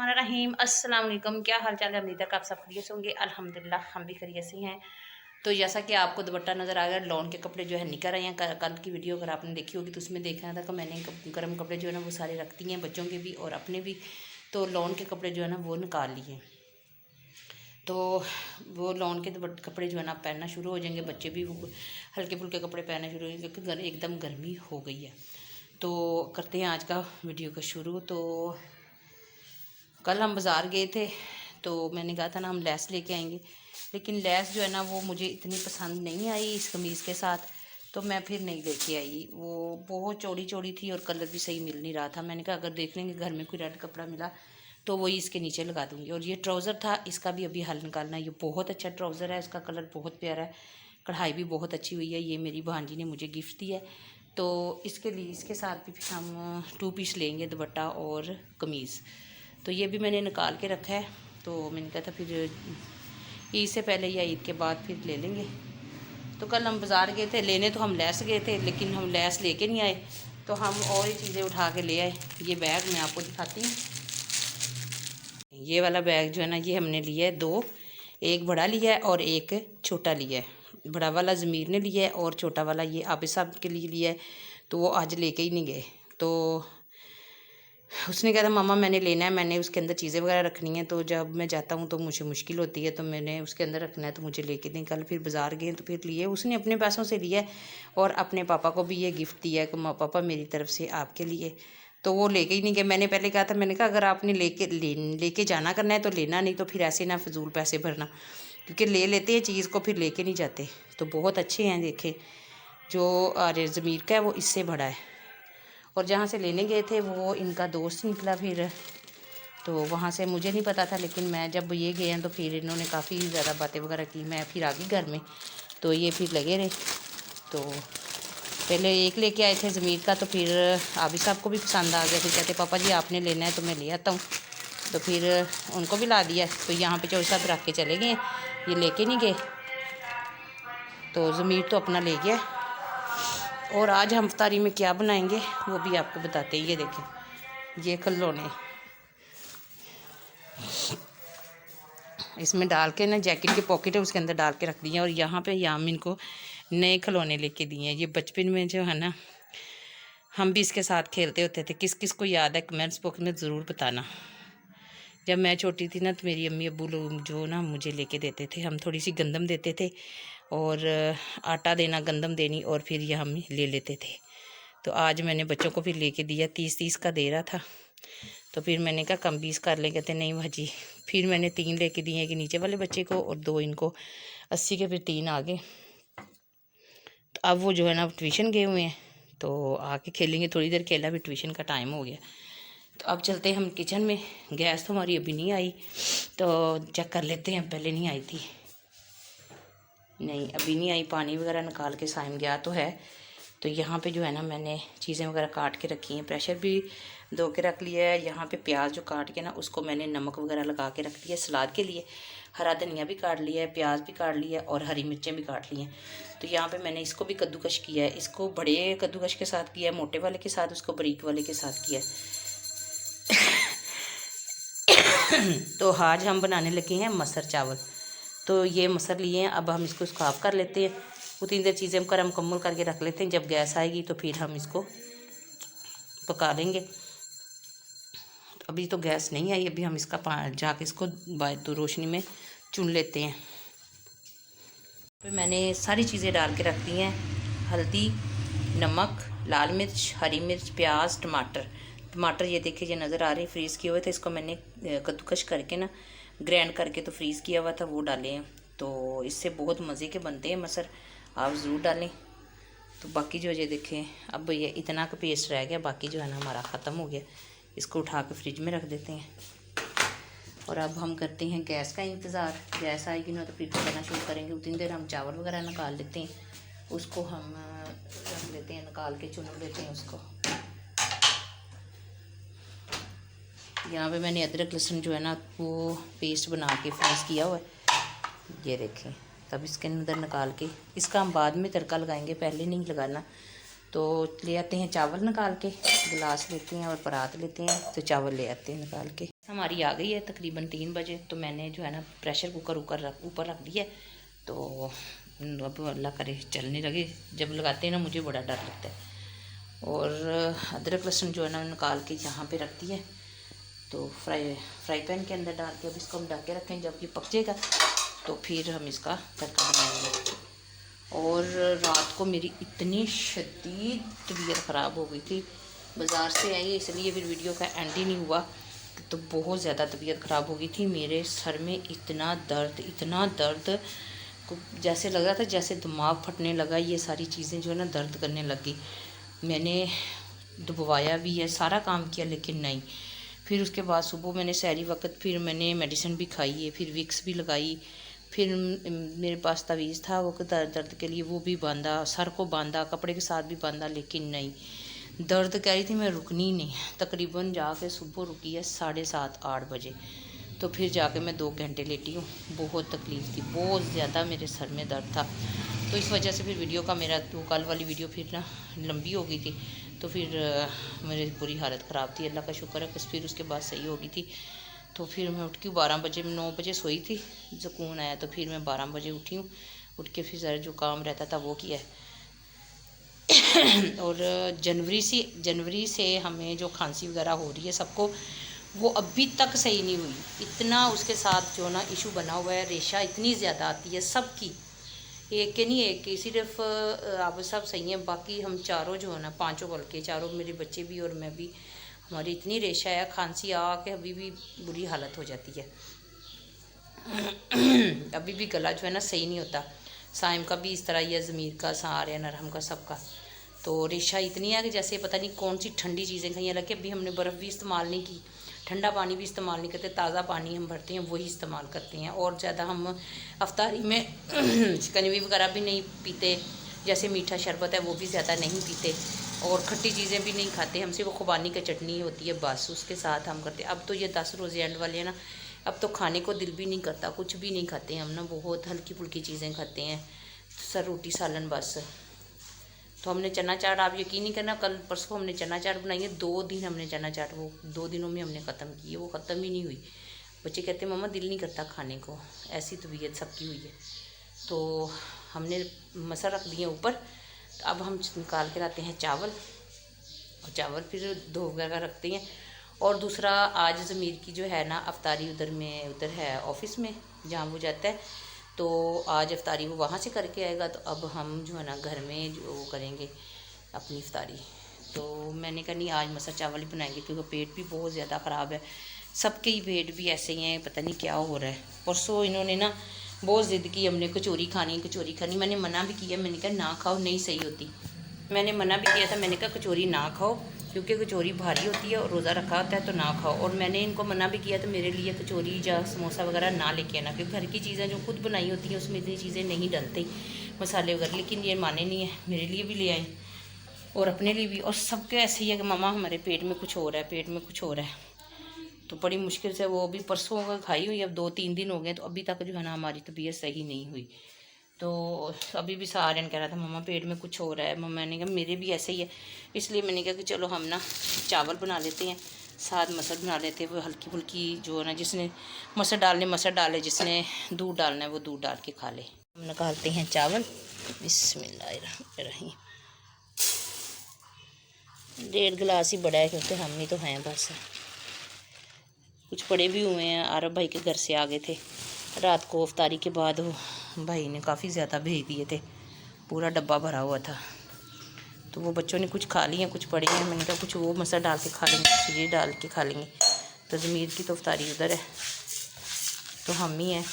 बिस्मिल्लाहिर्रहमानिर्रहीम। अस्सलाम वालेकुम। क्या हाल चाल है? उम्मीद है कि आप सब खैरियत से होंगे। अल्हम्दुलिल्लाह हम भी खैरियत से हैं। तो जैसा कि आपको दुपट्टा नज़र आ गया, लॉन के कपड़े जो है निकल रहे हैं। कल की वीडियो अगर आपने देखी होगी तो उसमें देखा था कि मैंने गर्म कपड़े जो है ना वो सारे रखती हैं, बच्चों के भी और अपने भी। तो लॉन के कपड़े जो है ना वो निकाल लिए। तो वो लॉन के कपड़े जो है ना पहनना शुरू हो जाएंगे, बच्चे भी वो हल्के फुल्के कपड़े पहनना शुरू हो जाएंगे क्योंकि एकदम गर्मी हो गई है। तो करते हैं आज का वीडियो का शुरू। तो कल हम बाज़ार गए थे तो मैंने कहा था ना हम लेस लेके आएंगे, लेकिन लेस जो है ना वो मुझे इतनी पसंद नहीं आई इस कमीज़ के साथ, तो मैं फिर नहीं लेके आई। वो बहुत चौड़ी चौड़ी थी और कलर भी सही मिल नहीं रहा था। मैंने कहा अगर देख लेंगे घर में कोई रेड कपड़ा मिला तो वही इसके नीचे लगा दूँगी। और ये ट्राउज़र था, इसका भी अभी हल निकालना। ये बहुत अच्छा ट्राउज़र है, इसका कलर बहुत प्यारा है, कढ़ाई भी बहुत अच्छी हुई है। ये मेरी भांजी ने मुझे गिफ्ट दिया है। तो इसके लिए इसके साथ भी हम 2 पीस लेंगे, दुपट्टा और कमीज़। तो ये भी मैंने निकाल के रखा है। तो मैंने कहा था फिर ईद से पहले या ईद के बाद फिर ले लेंगे। तो कल हम बाज़ार गए थे लेने, तो हम लेस गए थे लेकिन हम लेस लेके नहीं आए, तो हम और ही चीज़ें उठा के ले आए। ये बैग मैं आपको दिखाती हूँ। ये वाला बैग जो है ना ये हमने लिया है 2, एक बड़ा लिया है और एक छोटा लिया है। बड़ा वाला ज़मीर ने लिया है और छोटा वाला ये आबिद साहब के लिए लिया है। तो वो आज लेके ही नहीं गए। तो उसने कहा था मामा मैंने लेना है, मैंने उसके अंदर चीज़ें वगैरह रखनी है, तो जब मैं जाता हूँ तो मुझे मुश्किल होती है, तो मैंने उसके अंदर रखना है तो मुझे लेके दें। कल फिर बाज़ार गए तो फिर लिए, उसने अपने पैसों से लिया है और अपने पापा को भी ये गिफ्ट दिया है कि पापा मेरी तरफ से आपके लिए। तो वो लेके ही नहीं गए। मैंने पहले कहा था, मैंने कहा अगर आपने लेके जाना करना है तो लेना, नहीं तो फिर ऐसे ना फिजूल पैसे भरना, क्योंकि ले लेते हैं चीज़ को फिर लेके नहीं जाते। तो बहुत अच्छे हैं, देखे जो ज़मीर का है वो इससे बड़ा है। और जहाँ से लेने गए थे वो इनका दोस्त निकला फिर, तो वहाँ से मुझे नहीं पता था, लेकिन मैं जब ये गए हैं तो फिर इन्होंने काफ़ी ज़्यादा बातें वगैरह की। मैं फिर आ गई घर में, तो ये फिर लगे रहे। तो पहले एक लेके आए थे ज़मीर का, तो फिर आबिद साहब को भी पसंद आ गया। फिर कहते पापा जी आपने लेना है तो मैं ले आता हूँ, तो फिर उनको भी ला दिया। तो यहाँ पे चौधरी साहब रख के चले गए, ये लेके नहीं गए, तो ज़मीर तो अपना ले गया। और आज हम इफ्तारी में क्या बनाएंगे वो भी आपको बताते हैं। ये देखें, ये खिलौने इसमें डाल के ना, जैकेट की पॉकेट है उसके अंदर डाल के रख दिए। और यहाँ पे यामिन को नए खिलौने लेके दिए हैं। ये बचपन में जो है ना हम भी इसके साथ खेलते होते थे। किस किस को याद है कमेंट्स बॉक्स में ज़रूर बताना। जब मैं छोटी थी ना तो मेरी अम्मी अब्बू लोग जो ना मुझे लेके देते थे, हम थोड़ी सी गंदम देते थे और आटा देना, गंदम देनी, और फिर ये हम ले लेते थे। तो आज मैंने बच्चों को फिर लेके दिया, 30-30 का दे रहा था, तो फिर मैंने कहा कम 20 कर लें। कहते नहीं भाजी। फिर मैंने 3 लेके दिए, कि नीचे वाले बच्चे को और 2 इनको 80 के, फिर 3 आ गए। तो अब वो जो है ना ट्यूशन गए हुए हैं, तो आके खेलेंगे थोड़ी देर, खेला भी ट्यूशन का टाइम हो गया। तो अब चलते हैं हम किचन में। गैस तो हमारी अभी नहीं आई, तो चेक कर लेते हैं। पहले नहीं आई थी, नहीं अभी नहीं आई। पानी वगैरह निकाल के साइम गया तो है। तो यहाँ पे जो है ना मैंने चीज़ें वगैरह काट के रखी हैं, प्रेशर भी धो के रख लिया है। यहाँ पे प्याज जो काट के ना उसको मैंने नमक वगैरह लगा के रख दिया सलाद के लिए। हरा धनिया भी काट लिया है, प्याज भी काट लिया है और हरी मिर्चें भी काट ली हैं। तो यहाँ पे मैंने इसको भी कद्दूकश किया है। इसको बड़े कद्दूकश के साथ किया है, मोटे वाले के साथ, उसको बारीक वाले के साथ किया है। तो आज हम बनाने लगे हैं मसर चावल। तो ये मसर लिए हैं, अब हम इसको साफ़ कर लेते हैं। वो 3 देर चीज़ें हम मुकम्मल करके रख लेते हैं। जब गैस आएगी तो फिर हम इसको पका लेंगे। तो अभी तो गैस नहीं आई, अभी हम इसका जाके इसको तो रोशनी में चुन लेते हैं। तो मैंने सारी चीज़ें डाल के रख दी हैं, हल्दी, नमक, लाल मिर्च, हरी मिर्च, प्याज, टमाटर ये देखिए ये नज़र आ रही फ्रीज़ किए हुए थे। इसको मैंने कद्दूकश करके ना ग्राइंड करके तो फ्रीज़ किया हुआ था, वो डाले हैं। तो इससे बहुत मज़े के बनते हैं मसर, आप ज़रूर डालें। तो बाकी जो ये देखें, अब ये इतना का पेस्ट रह गया, बाकी जो है ना हमारा ख़त्म हो गया। इसको उठा के फ्रिज में रख देते हैं। और अब हम करते हैं गैस का इंतज़ार। गैस आएगी ना तो फिर पकाना शुरू करेंगे। उतनी देर हम चावल वगैरह निकाल लेते हैं, उसको हम रख लेते हैं, निकाल के चुन लेते हैं उसको। यहाँ पे मैंने अदरक लहसुन जो है ना वो पेस्ट बना के फ्रीज़ किया हुआ है, ये देखें। तब इसके अंदर निकाल के इसका हम बाद में तड़का लगाएंगे, पहले नहीं लगाना। तो ले आते हैं चावल निकाल के, गिलास लेते हैं और परात लेते हैं, तो चावल ले आते हैं निकाल के। हमारी आ गई है तकरीबन 3 बजे। तो मैंने जो है ना प्रेशर कुकर ऊपर रख दिया है। तो अब अल्लाह करे चलने लगे। जब लगाते हैं ना मुझे बड़ा डर लगता है। और अदरक लहसुन जो है ना निकाल के यहाँ पे रख दिया है। तो फ्राई पैन के अंदर डाल के अब इसको हम ढक के रखें। जब ये पक जाएगा तो फिर हम इसका तड़का बनाएंगे। और रात को मेरी इतनी शदीद तबीयत ख़राब हो गई थी, बाज़ार से आई इसलिए फिर वीडियो का एंड ही नहीं हुआ। तो बहुत ज़्यादा तबीयत ख़राब हो गई थी। मेरे सर में इतना दर्द जैसे लग रहा था जैसे दिमाग फटने लगा। ये सारी चीज़ें जो है ना दर्द करने लगी। मैंने दबवाया भी है, सारा काम किया, लेकिन नहीं। फिर उसके बाद सुबह मैंने सहरी वक्त फिर मैंने मेडिसिन भी खाई है, फिर विक्स भी लगाई। फिर मेरे पास तवीज़ था वो दर्द के लिए, वो भी बांधा, सर को बांधा, कपड़े के साथ भी बांधा, लेकिन नहीं, दर्द कह रही थी मैं रुकनी नहीं। तकरीबन जाके सुबह रुकी है 7:30-8 बजे। तो फिर जाके मैं 2 घंटे लेटी हूँ। बहुत तकलीफ़ थी, बहुत ज़्यादा मेरे सर में दर्द था। तो इस वजह से फिर वीडियो का मेरा तो कल वाली वीडियो फिर ना लंबी हो गई थी। तो फिर मेरी बुरी हालत ख़राब थी। अल्लाह का शुक्र है, बस फिर उसके बाद सही हो गई थी। तो फिर मैं उठ के 12 बजे 9 बजे सोई थी, सुकून आया। तो फिर मैं 12 बजे उठी हूँ। उठ के फिर ज़रा जो काम रहता था वो किया है। और जनवरी से हमें जो खांसी वगैरह हो रही है सबको, वो अभी तक सही नहीं हुई। इतना उसके साथ जो ना इशू बना हुआ है, रेशा इतनी ज़्यादा आती है सबकी, एक के नहीं एक की, सिर्फ आप सब सही हैं, बाकी हम चारों जो है ना, पांचों बल्कि चारों, मेरे बच्चे भी और मैं भी, हमारी इतनी रेशा है, खांसी आ के अभी भी बुरी हालत हो जाती है। अभी भी गला जो है ना सही नहीं होता। साइम का भी इस तरह ही है, ज़मीर का, सहारे, नरहम का, सबका। तो रेशा इतनी है कि जैसे पता नहीं कौन सी ठंडी चीज़ें खाई। हालांकि अभी हमने बर्फ़ भी इस्तेमाल नहीं की, ठंडा पानी भी इस्तेमाल नहीं करते, ताज़ा पानी हम भरते हैं वही इस्तेमाल करते हैं। और ज़्यादा हम अफ्तारी में शिकंजवी वगैरह भी नहीं पीते, जैसे मीठा शरबत है वो भी ज़्यादा नहीं पीते, और खट्टी चीज़ें भी नहीं खाते। हमसे वो खुबानी की चटनी होती है बस, उसके साथ हम करते। अब तो ये 10 रोज़े एंड वाले हैं ना, अब तो खाने को दिल भी नहीं करता, कुछ भी नहीं खाते हम ना, बहुत हल्की फुल्की चीज़ें खाते हैं, सर रोटी सालन बस। तो हमने चना चाट, आप यकीन नहीं करना, कल परसों हमने चना चाट बनाई है। 2 दिन हमने चना चाट, वो 2 दिनों में हमने ख़त्म की है, वो ख़त्म ही नहीं हुई। बच्चे कहते मम्मा दिल नहीं करता खाने को, ऐसी तबीयत सबकी हुई है। तो हमने मसर रख दिए ऊपर। तो अब हम निकाल के लाते हैं चावल, और चावल फिर धो वगैरह रखते हैं। और दूसरा, आज ज़मीर की जो है ना अफ्तारी उधर है ऑफिस में जहाँ वो जाता है, तो आज अफ्तारी वो वहाँ से करके आएगा। तो अब हम जो है ना घर में जो करेंगे अपनी इफ्तारी। तो मैंने कहा नहीं, आज मसर चावल ही बनाएंगे, क्योंकि पेट भी बहुत ज़्यादा ख़राब है, सबके ही पेट भी ऐसे ही हैं, पता नहीं क्या हो रहा है। परसों इन्होंने ना बहुत ज़िद की, हमने कचौरी खानी। मैंने मना भी किया, मैंने कहा ना खाओ, नहीं सही होती। मैंने मना भी किया था, मैंने कहा कचौरी ना खाओ, क्योंकि कचौरी भारी होती है और रोज़ा रखा होता है, तो ना खाओ। और मैंने इनको मना भी किया, तो मेरे लिए कचौरी या समोसा वगैरह ना लेके आना, क्योंकि घर की चीज़ें जो खुद बनाई होती हैं उसमें इतनी चीज़ें नहीं डलती, मसाले वगैरह। लेकिन ये माने नहीं है, मेरे लिए भी ले आए और अपने लिए भी। और सबके ऐसे ही है कि मामा हमारे पेट में कुछ हो रहा है, पेट में कुछ हो रहा है। तो बड़ी मुश्किल से वो अभी परसों का खाई हुई, अब 2-3 दिन हो गए, तो अभी तक जो है ना हमारी तबीयत सही नहीं हुई। तो अभी भी सारन कह रहा था मम्मा पेट में कुछ हो रहा है। मम्मा ने कहा मेरे भी ऐसे ही है, इसलिए मैंने कहा कि चलो हम ना चावल बना लेते हैं, साथ मसर बना लेते हैं। वो हल्की फुल्की जो है ना, जिसने मसर डाले, जिसने दूध डालना है वो दूध डाल के खा ले। हम निकालते हैं चावल, बिस्मिल्लाहिर्रहमानिर्रहीम। 1.5 गिलास ही बड़ा है, क्योंकि हम ही तो हैं बस। कुछ पड़े भी हुए हैं, आरब भाई के घर से आ गए थे रात को अफ्तारी के बाद। वो भाई ने काफ़ी ज़्यादा भेज दिए थे, पूरा डब्बा भरा हुआ था। तो वो बच्चों ने कुछ खा लिए, कुछ पड़े हैं। मैंने कहा कुछ वो मसर डाल के खा लेंगे, कुछ ये डाल के खा लेंगे। तो ज़मीर की तो अफ्तारी उधर है, तो हम ही हैं।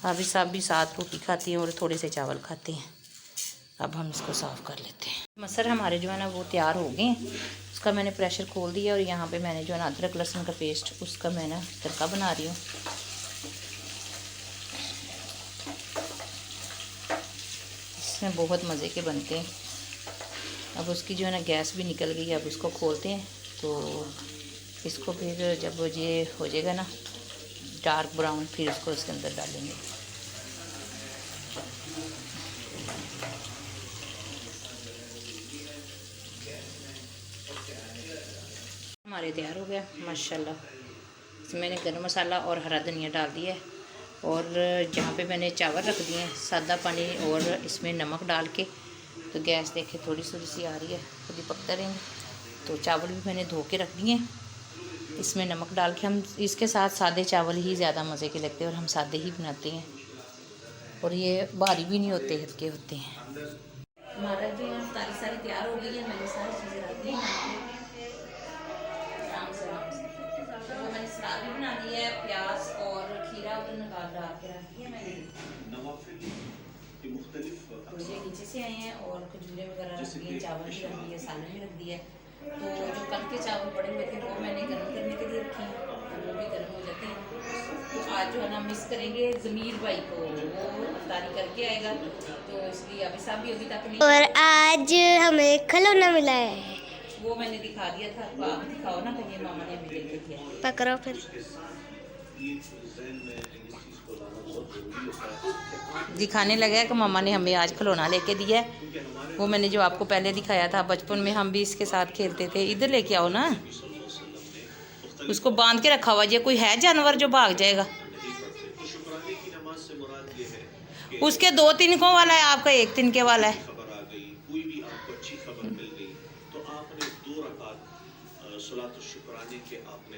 भाभी साहब भी साथ रोटी खाती हैं और थोड़े से चावल खाते हैं। अब हम इसको साफ़ कर लेते हैं। मसर हमारे जो है ना वो तैयार हो गए हैं। उसका मैंने प्रेशर खोल दिया, और यहाँ पे मैंने जो है ना अदरक लहसुन का पेस्ट, उसका मैं ना तड़का बना रही हूँ। इसमें बहुत मज़े के बनते हैं। अब उसकी जो है ना गैस भी निकल गई है। अब इसको खोलते हैं, तो इसको फिर जब ये हो जाएगा ना डार्क ब्राउन, फिर इसको इसके अंदर डालेंगे। हमारे तैयार हो गया माशाल्लाह। इसमें मैंने गरम मसाला और हरा धनिया डाल दिया है और जहाँ पे मैंने चावल रख दिए हैं सादा पानी और इसमें नमक डाल के, तो गैस देखे थोड़ी सी आ रही है, खुद ही पकते रहेंगे। तो चावल भी मैंने धो के रख दिए हैं, इसमें नमक डाल के। हम इसके साथ सादे चावल ही ज़्यादा मज़े के लगते हैं और हम सादे ही बनाते हैं, और ये भारी भी नहीं होते, हल्के होते हैं। हमारा जो है सारी तैयार हो गई है, मैंने सारी चीज़ें रख दी आराम से। तो मैंने सलाद भी बना दी है, प्याज और खीरा और नकाल डाल के रख दिया मैंने। तो ये नीचे से आए हैं और खजूरें वगैरह रख दिए, चावल भी रख दिए, सालन भी रख दिया। तो जो कल के चावल पड़े हुए थे वो मैंने गर्म करने के लिए रखे हैं, तो वो भी गर्म हो जाते हैं। तो आज जो है ना मिस करेंगे ज़मीर भाई को, वो अफ्तारी करके आएगा, तो इसलिए अभी साहब भी अभी तक नहीं। और आज हमें खिलौना मिला है, वो मैंने दिखा दिया था, आप दिखाओ ना, कहीं मामा ने अभी देख दिया। पकड़ो फिर। दिखाने लगा कि मामा ने हमें आज खिलौना लेके दिया है। वो मैंने जो आपको पहले दिखाया था, बचपन में हम भी इसके साथ खेलते थे। इधर लेके आओ ना, उसको बांध के रखा हुआ। ये कोई है जानवर जो भाग जाएगा? उसके 2 तिनकों वाला है, आपका 1 तिनके वाला है।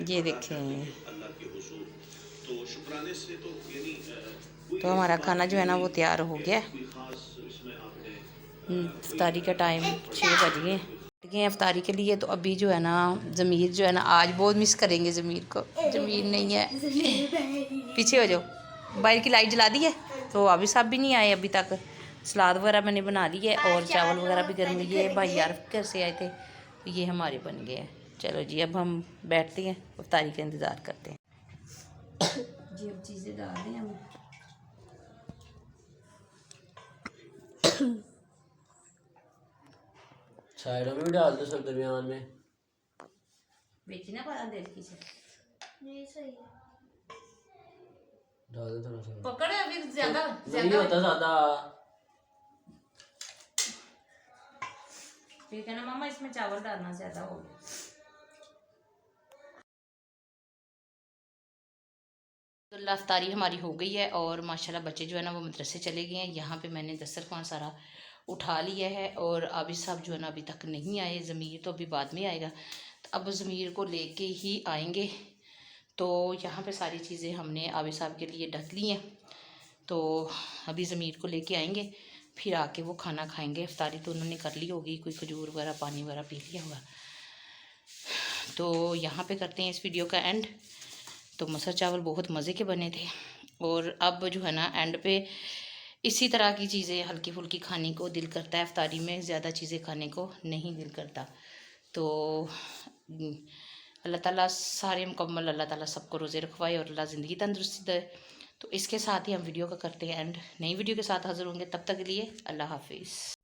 ये देखें, तो हमारा खाना जो है ना वो तैयार हो गया। इफ्तारी का टाइम 6 बज गए इफ्तारी के लिए। तो अभी जो है ना ज़मीर जो है ना, आज बहुत मिस करेंगे ज़मीर को। ज़मीर नहीं है, पीछे हो जाओ। बाहर की लाइट जला दी है, तो अभी साहब भी नहीं आए अभी तक। सलाद वगैरह मैंने बना ली है और चावल वगैरह भी गर्म लिए। भाई यार घर से आए थे, तो ये हमारे बन गए हैं। चलो जी, अब हम बैठते हैं, इफ्तारी का इंतज़ार करते हैं जी। अब चीज़ें डाल दें हम। साइडों में भी डाल दो, सब दरमियान में। बेची ना पड़ा देर की से ये सही है, डाल दो थोड़ा सा। पकड़ अभी ज़्यादा नहीं होता ज़्यादा। ठीक है ना मामा, इसमें चावल डालना ज़्यादा हो गया। तो इफ्तारी हमारी हो गई है और माशाल्लाह बच्चे जो है ना वो मदरसे चले गए हैं। यहाँ पे मैंने दस्तरखान सारा उठा लिया है और आबिद साहब जो है ना अभी तक नहीं आए। ज़मीर तो अभी बाद में आएगा, तो अब ज़मीर को लेके ही आएंगे। तो यहाँ पे सारी चीज़ें हमने आबिद साहब के लिए ढक ली हैं, तो अभी ज़मीर को लेके आएंगे, फिर आके वो खाना खाएंगे। इफ्तारी तो उन्होंने कर ली होगी, कोई खजूर वगैरह पानी वगैरह पी लिया होगा। तो यहाँ पे करते हैं इस वीडियो का एंड। तो मसर चावल बहुत मज़े के बने थे, और अब जो है ना एंड पे इसी तरह की चीज़ें हल्की फुल्की खाने को दिल करता है। इफ्तारी में ज़्यादा चीज़ें खाने को नहीं दिल करता। तो अल्लाह ताला सारे मुकम्मल, अल्लाह ताला सबको रोज़े रखवाए और अल्लाह ज़िंदगी तंदुरुस्ती दे। तो इसके साथ ही हम वीडियो का करते हैं एंड। नई वीडियो के साथ हाज़िर होंगे, तब तक के लिए अल्लाह हाफिज़।